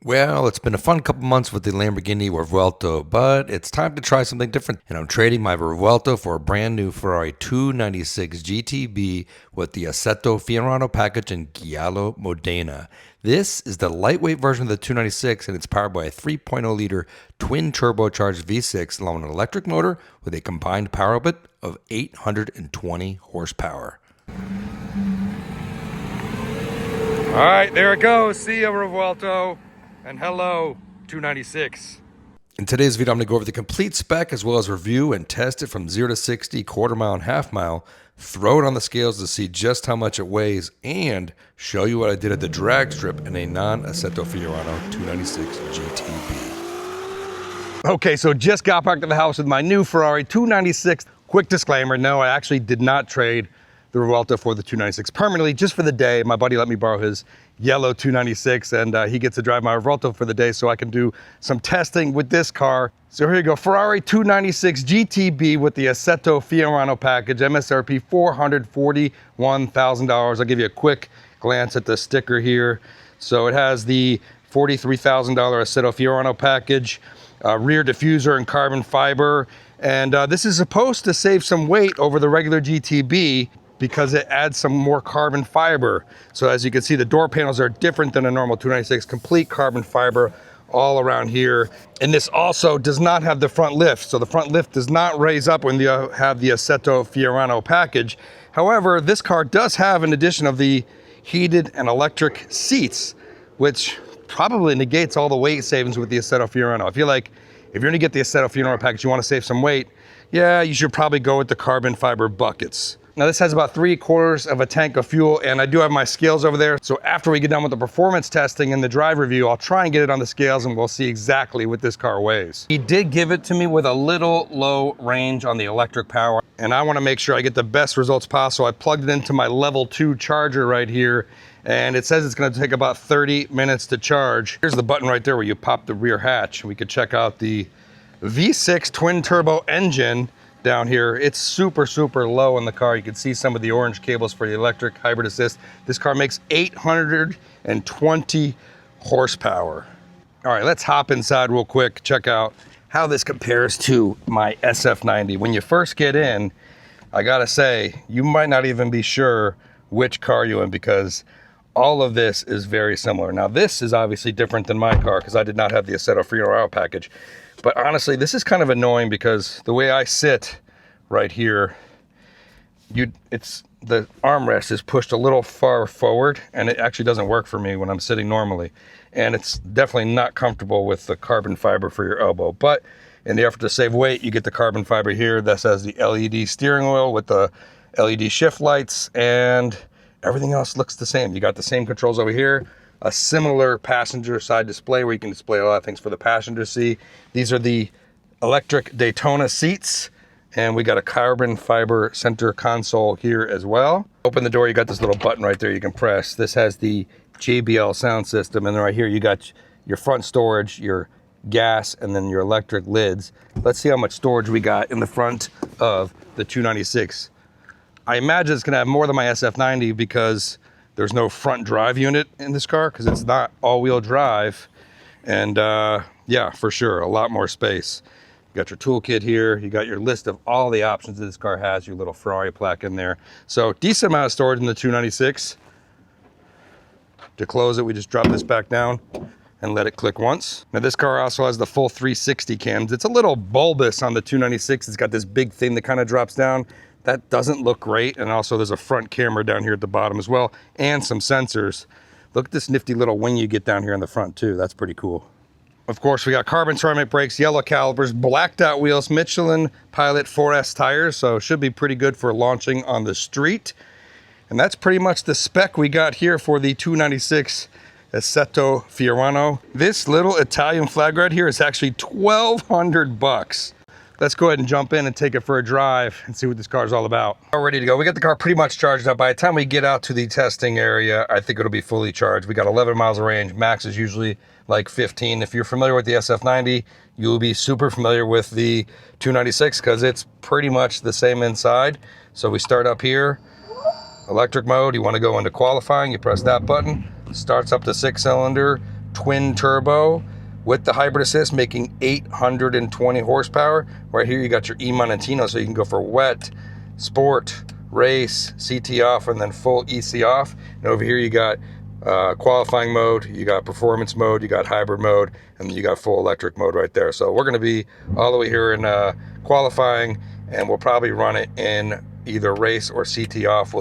Well, it's been a fun couple months with the Lamborghini Revuelto, but it's time to try something different. And I'm trading my Revuelto for a brand new Ferrari 296 GTB with the Assetto Fiorano package in Giallo Modena. This is the lightweight version of the 296, and it's powered by a 3.0 liter twin turbocharged V6 along with an electric motor with a combined power output of 820 horsepower. All right, there it goes. See ya, Revuelto. And hello, 296. In today's video, I'm going to go over the complete spec as well as review and test it from 0 to 60, quarter mile and half mile, throw it on the scales to see just how much it weighs, and show you what I did at the drag strip in a non-Assetto Fiorano 296 GTB. Okay, so just got back to the house with my new Ferrari 296. Quick disclaimer, no, I actually did not trade the Revuelto for the 296 permanently, just for the day. My buddy let me borrow his yellow 296 and he gets to drive my Revuelto for the day so I can do some testing with this car. So here you go, Ferrari 296 GTB with the Assetto Fiorano package, MSRP $441,000. I'll give you a quick glance at the sticker here. So it has the $43,000 Assetto Fiorano package, rear diffuser and carbon fiber. And this is supposed to save some weight over the regular GTB because it adds some more carbon fiber. So as you can see, the door panels are different than a normal 296, complete carbon fiber all around here. And this also does not have the front lift. So the front lift does not raise up when you have the Assetto Fiorano package. However, this car does have an addition of the heated and electric seats, which probably negates all the weight savings with the Assetto Fiorano. I feel like if you're gonna get the Assetto Fiorano package, you wanna save some weight, yeah, you should probably go with the carbon fiber buckets. Now this has about 3/4 of a tank of fuel, and I do have my scales over there. So after we get done with the performance testing and the drive review, I'll try and get it on the scales and we'll see exactly what this car weighs. He did give it to me with a little low range on the electric power, and I wanna make sure I get the best results possible. I plugged it into my level 2 charger right here, and it says it's gonna take about 30 minutes to charge. Here's the button right there where you pop the rear hatch. We could check out the V6 twin turbo engine down here. It's super low in the car. You can see some of the orange cables for the electric hybrid assist. This car makes 820 horsepower. All right, let's hop inside real quick, check out how this compares to my SF90. When you first get in, I gotta say, you might not even be sure which car you're in because all of this is very similar. Now this is obviously different than my car because I did not have the Assetto Fiorano package. But honestly, this is kind of annoying because the way I sit right here, the armrest is pushed a little far forward and it actually doesn't work for me when I'm sitting normally. And it's definitely not comfortable with the carbon fiber for your elbow. But in the effort to save weight, you get the carbon fiber here. This has the LED steering wheel with the LED shift lights, and everything else looks the same. You got the same controls over here. A similar passenger side display where you can display a lot of things for the passenger to see. These are the electric Daytona seats, and we got a carbon fiber center console here as well. Open the door, you got this little button right there you can press. This has the JBL sound system, and then right here you got your front storage, your gas, and then your electric lids. Let's see how much storage we got in the front of the 296. I imagine it's gonna have more than my SF90 because there's no front drive unit in this car because it's not all-wheel drive. And yeah, for sure, a lot more space. You got your toolkit here. You got your list of all the options that this car has, your little Ferrari plaque in there. So decent amount of storage in the 296. To close it, we just drop this back down and let it click once. Now this car also has the full 360 cams. It's a little bulbous on the 296. It's got this big thing that kind of drops down. That doesn't look great. And also there's a front camera down here at the bottom as well, and some sensors. Look at this nifty little wing you get down here in the front too. That's pretty cool. Of course, we got carbon ceramic brakes, yellow calipers, blacked out wheels, Michelin Pilot 4S tires. So should be pretty good for launching on the street. And that's pretty much the spec we got here for the 296 Assetto Fiorano. This little Italian flag right here is actually 1,200 bucks. Let's go ahead and jump in and take it for a drive and see what this car is all about. All ready to go. We got the car pretty much charged up. By the time we get out to the testing area, I think it'll be fully charged. We got 11 miles of range. Max is usually like 15. If you're familiar with the SF90, you'll be super familiar with the 296 because it's pretty much the same inside. So we start up here, electric mode. You want to go into qualifying, you press that button. Starts up the 6-cylinder, twin turbo with the hybrid assist, making 820 horsepower. Right here you got your E-Monontino, so you can go for wet, sport, race, CT off, and then full EC off. And over here you got qualifying mode, you got performance mode, you got hybrid mode, and you got full electric mode right there. So we're going to be all the way here in qualifying, and we'll probably run it in either race or CT off.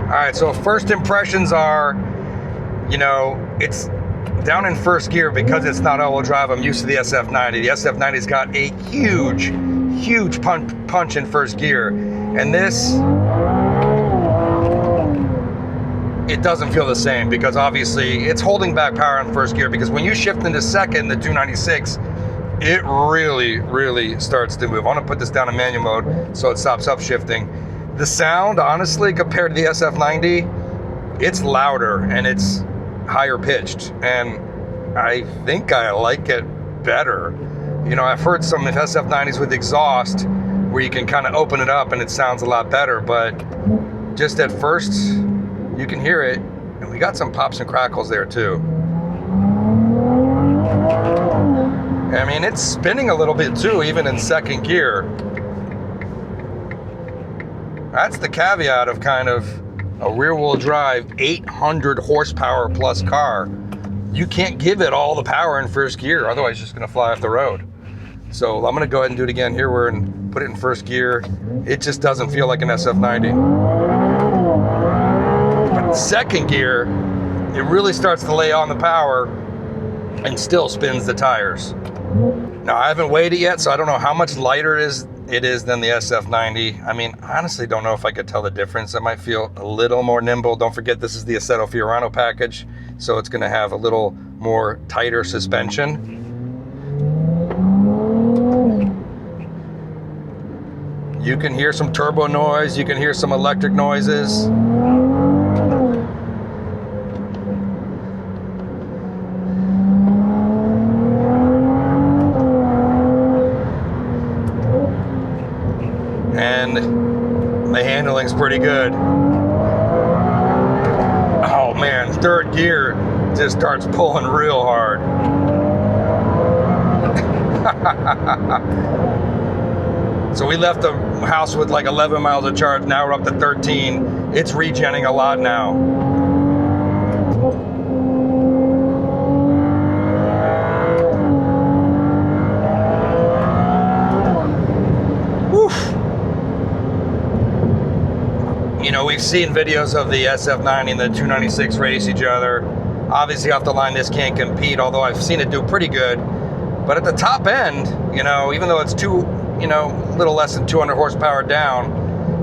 All right, so first impressions are, you know, it's down in first gear because it's not all-wheel drive. I'm used to the SF90. The SF90's got a huge punch in first gear, and this, it doesn't feel the same because obviously it's holding back power in first gear, because when you shift into second, the 296, it really starts to move. I want to put this down in manual mode so it stops upshifting. The sound, honestly, compared to the SF90, it's louder and it's higher pitched, and I think I like it better. You know, I've heard some SF90s with exhaust where you can kind of open it up and it sounds a lot better, but just at first you can hear it, and we got some pops and crackles there too. I mean, it's spinning a little bit too, even in second gear. That's the caveat of kind of a rear-wheel drive 800 horsepower plus car. You can't give it all the power in first gear, otherwise it's just gonna fly off the road. So I'm gonna go ahead and do it again. Here we're in, put it in first gear. It just doesn't feel like an SF90. But second gear, it really starts to lay on the power and still spins the tires. Now I haven't weighed it yet, so I don't know how much lighter it is than the SF90. I mean, I honestly don't know if I could tell the difference. It might feel a little more nimble. Don't forget, this is the Assetto Fiorano package, so it's gonna have a little more tighter suspension. You can hear some turbo noise, you can hear some electric noises. And the handling's pretty good. Oh man, third gear just starts pulling real hard. So we left the house with like 11 miles of charge. Now we're up to 13. It's regenning a lot now. Woof. You know, we've seen videos of the SF90 and the 296 race each other. Obviously off the line, this can't compete, although I've seen it do pretty good. But at the top end, you know, even though it's a little less than 200 horsepower down,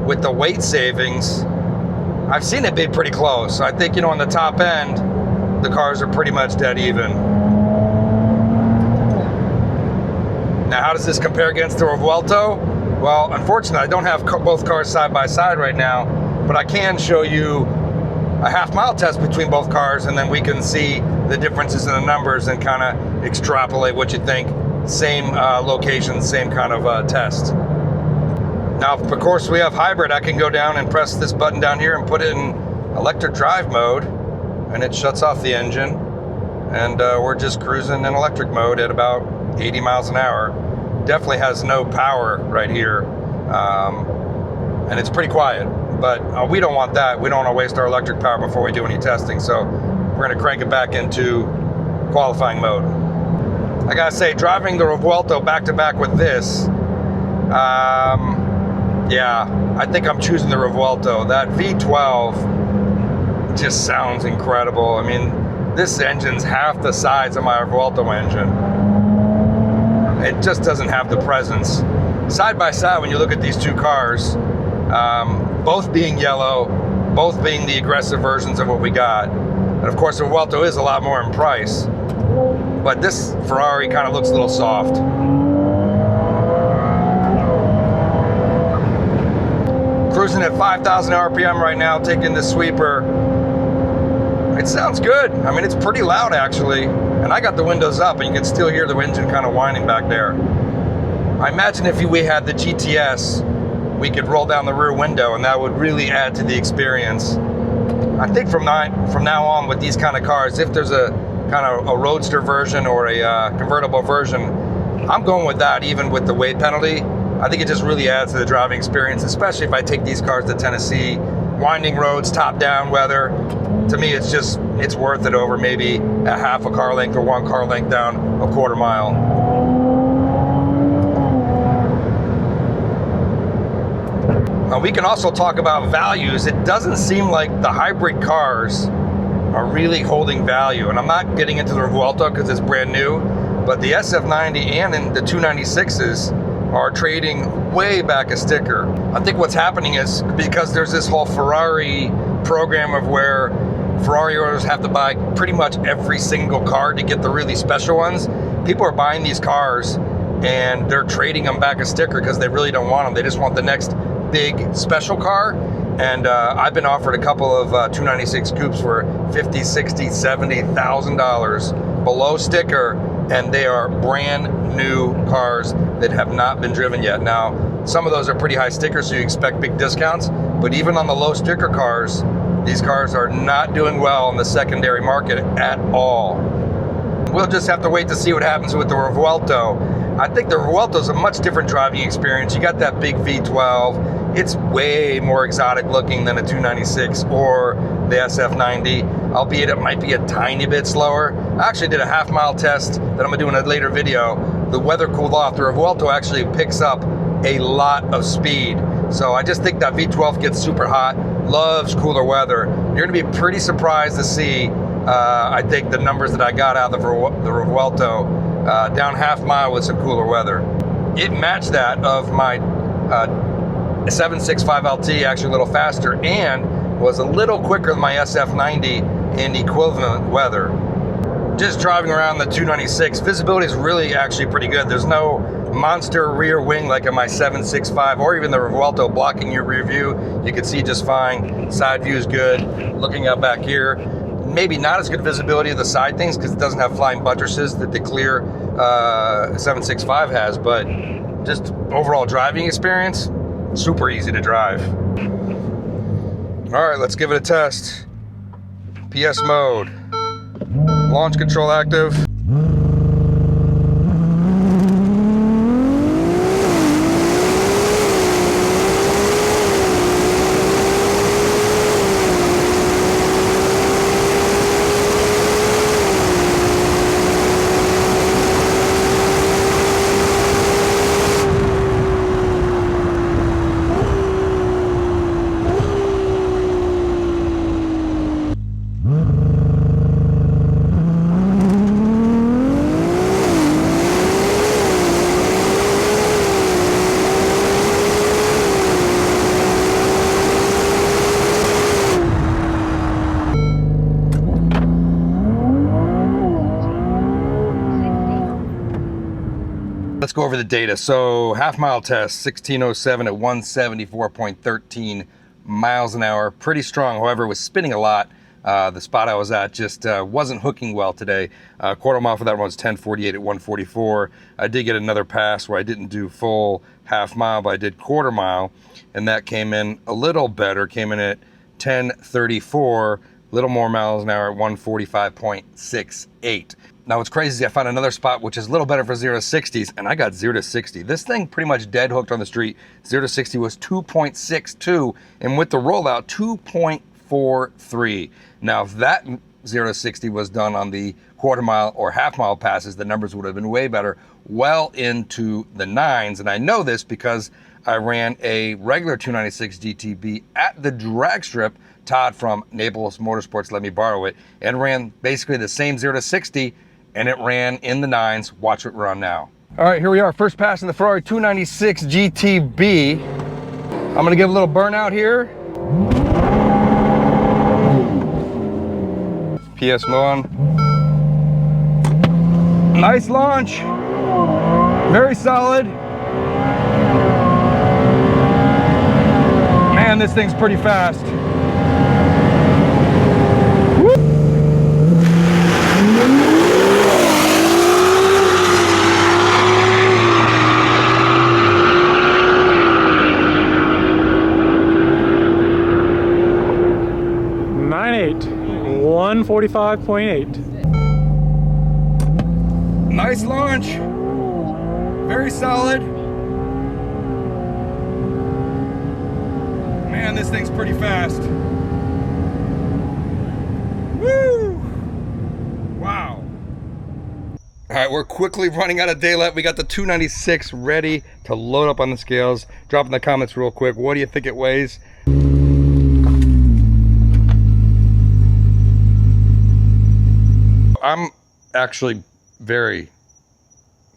with the weight savings, I've seen it be pretty close. I think, you know, on the top end, the cars are pretty much dead even. Now, how does this compare against the Revuelto? Well, unfortunately, I don't have both cars side by side right now, but I can show you a half-mile test between both cars, and then we can see the differences in the numbers and kind of extrapolate what you think. Same location, same kind of test. Now, of course, we have hybrid. I can go down and press this button down here and put it in electric drive mode, and it shuts off the engine, and we're just cruising in electric mode at about 80 miles an hour. Definitely has no power right here, and it's pretty quiet, but we don't want that. We don't want to waste our electric power before we do any testing, so we're going to crank it back into qualifying mode. I gotta say, driving the Revuelto back-to-back with this, yeah, I think I'm choosing the Revuelto. That V12 just sounds incredible. I mean, this engine's half the size of my Revuelto engine. It just doesn't have the presence. Side by side, when you look at these two cars, both being yellow, both being the aggressive versions of what we got, and of course the Revuelto is a lot more in price, but this Ferrari kind of looks a little soft. Cruising at 5,000 RPM right now, taking the sweeper. It sounds good. I mean, it's pretty loud actually. And I got the windows up and you can still hear the engine kind of whining back there. I imagine if we had the GTS we could roll down the rear window, and that would really add to the experience. I think from now on with these kind of cars, if there's a kind of a roadster version or a convertible version, I'm going with that even with the weight penalty. I think it just really adds to the driving experience, especially if I take these cars to Tennessee, winding roads, top-down weather. To me, it's worth it over maybe a half a car length or 1 car length down a quarter mile. We can also talk about values. It doesn't seem like the hybrid cars are really holding value. And I'm not getting into the Revuelto because it's brand new, but the SF90 and in the 296s are trading way back a sticker. I think what's happening is because there's this whole Ferrari program of where Ferrari owners have to buy pretty much every single car to get the really special ones. People are buying these cars and they're trading them back a sticker because they really don't want them. They just want the next big special car. And I've been offered a couple of 296 coupes for $50,000, $60,000, $70 below sticker, and they are brand new cars that have not been driven yet. Now, some of those are pretty high stickers, so you expect big discounts, but even on the low sticker cars, these cars are not doing well in the secondary market at all. We'll just have to wait to see what happens with the Revuelto. I think the Revuelto is a much different driving experience. You got that big V12. It's way more exotic looking than a 296 or the SF90, albeit it might be a tiny bit slower. I actually did a half-mile test that I'm gonna do in a later video. The weather cooled off. The Revuelto actually picks up a lot of speed. So I just think that V12 gets super hot, loves cooler weather. You're gonna be pretty surprised to see, I think, the numbers that I got out of the Revuelto down half mile with some cooler weather. It matched that of my 765 LT, actually a little faster, and was a little quicker than my SF90 in equivalent weather. Just driving around the 296, visibility is really actually pretty good. There's no monster rear wing like in my 765 or even the Revuelto blocking your rear view. You can see just fine. Side view is good. Looking out back here, maybe not as good visibility of the side things because it doesn't have flying buttresses that the clear 765 has, but just overall driving experience, super easy to drive. All right, let's give it a test. PS mode. Launch control active. Let's go over the data. So half mile test, 1607 at 174.13 miles an hour. Pretty strong. However, it was spinning a lot. The spot I was at just wasn't hooking well today. Quarter mile for that one was 1048 at 144. I did get another pass where I didn't do full half mile, but I did quarter mile, and that came in a little better. Came in at 1034, a little more miles an hour at 145.68. Now what's crazy is I found another spot which is a little better for 0 to 60s, and I got 0 to 60. This thing pretty much dead hooked on the street. 0 to 60 was 2.62, and with the rollout, 2.43. Now if that 0 to 60 was done on the quarter mile or half mile passes, the numbers would have been way better, well into the 9s. And I know this because I ran a regular 296 GTB at the drag strip. Todd from Naples Motorsports let me borrow it and ran basically the same 0 to 60, and it ran in the 9s. Watch it run now. All right, here we are, first pass in the Ferrari 296 GTB. I'm gonna give a little burnout here. PS on. Nice launch, very solid. Man, this thing's pretty fast. 149.8. 145.8. Nice launch. Very solid. Man, this thing's pretty fast. Woo! Wow. All right, we're quickly running out of daylight. We got the 296 ready to load up on the scales. Drop in the comments real quick. What do you think it weighs? I'm actually very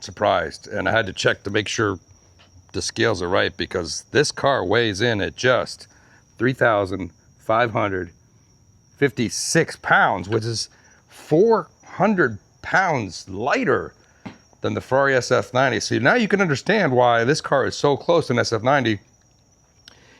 surprised, and I had to check to make sure the scales are right, because this car weighs in at just 3,556 pounds, which is 400 pounds lighter than the Ferrari SF90. So now you can understand why this car is so close to an SF90.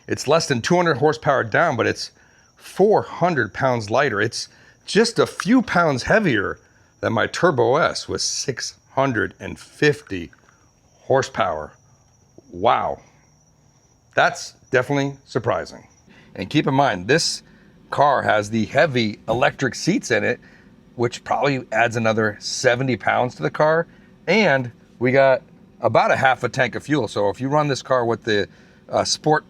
It's less than 200 horsepower down, but it's 400 pounds lighter. It's just a few pounds heavier than my Turbo S with 650 horsepower. Wow, that's definitely surprising. And keep in mind, this car has the heavy electric seats in it, which probably adds another 70 pounds to the car. And we got about a half a tank of fuel. So if you run this car with the sport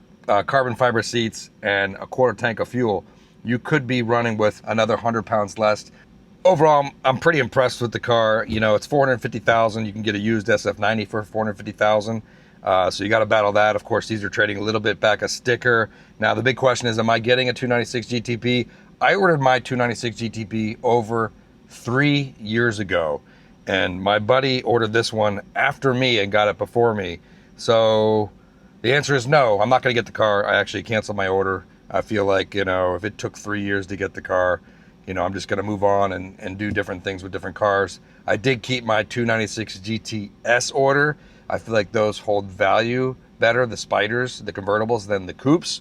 carbon fiber seats and a quarter tank of fuel, you could be running with another 100 pounds less. Overall, I'm pretty impressed with the car. You know, it's 450,000. You can get a used SF90 for 450,000. So you got to battle that. Of course, these are trading a little bit back a sticker. Now, the big question is, am I getting a 296 GTB? I ordered my 296 GTB over 3 years ago, and my buddy ordered this one after me and got it before me. So the answer is no, I'm not going to get the car. I actually canceled my order. I feel like, you know, if it took 3 years to get the car, you know, I'm just going to move on and do different things with different cars. I did keep my 296 GTS order. I feel like those hold value better, the Spiders, the convertibles, than the coupes.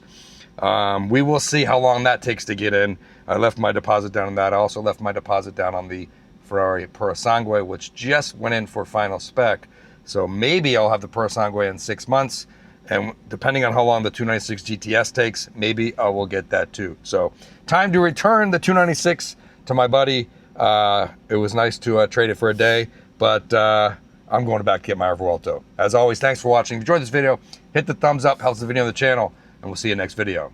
We will see how long that takes to get in. I left my deposit down on that. I also left my deposit down on the Ferrari Purosangue, which just went in for final spec. So maybe I'll have the Purosangue in 6 months. And depending on how long the 296 GTS takes, maybe I will get that too. So time to return the 296 to my buddy. It was nice to trade it for a day, but I'm going back to get my Revuelto. As always, thanks for watching. If you enjoyed this video, hit the thumbs up, helps the video on the channel, and we'll see you next video.